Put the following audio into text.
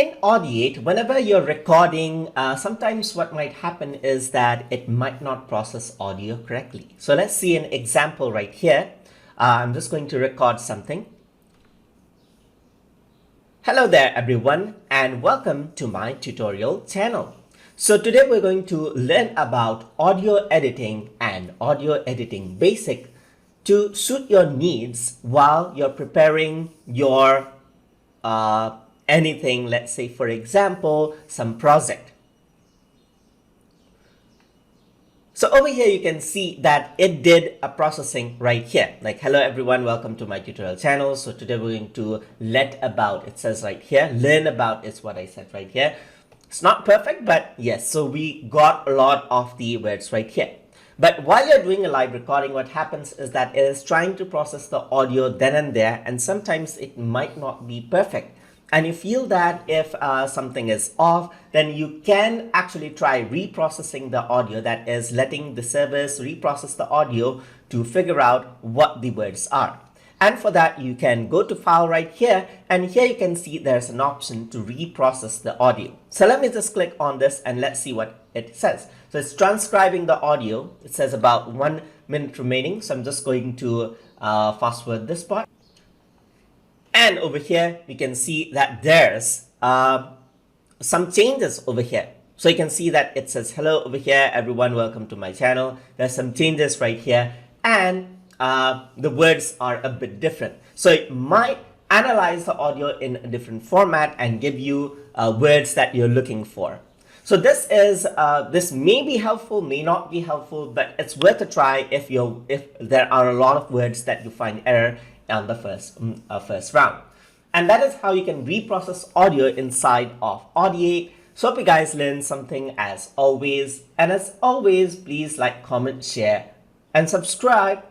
in Audiate, whenever you're recording, sometimes what might happen is that it might not process audio correctly. So let's see an example right here. I'm just going to record something. Hello there everyone, and welcome to my tutorial channel. So today we're going to learn about audio editing and audio editing basic to suit your needs while you're preparing your anything, let's say for example, some project. So over here you can see that it did a processing right here, like hello everyone, welcome to my tutorial channel. So today we're going to learn about, it says right here, learn about is what I said right here. It's not perfect, but yes, so we got a lot of the words right here. But while you're doing a live recording, what happens is that it is trying to process the audio then and there, and sometimes it might not be perfect. And you feel that if something is off, then you can actually try reprocessing the audio, that is letting the service reprocess the audio to figure out what the words are. And for that, you can go to file right here, and here you can see there's an option to reprocess the audio. So let me just click on this and let's see what it says. So it's transcribing the audio. It says about 1 minute remaining. So I'm just going to fast forward this part. And over here, we can see that there's some changes over here. So you can see that it says, hello over here, everyone, welcome to my channel. There's some changes right here. And the words are a bit different. So it might analyze the audio in a different format and give you words that you're looking for. So this may be helpful, may not be helpful, but it's worth a try if there are a lot of words that you find error on the first round. And that is how you can reprocess audio inside of Audiate. So hope you guys learned something as always. And as always, please like, comment, share, and subscribe.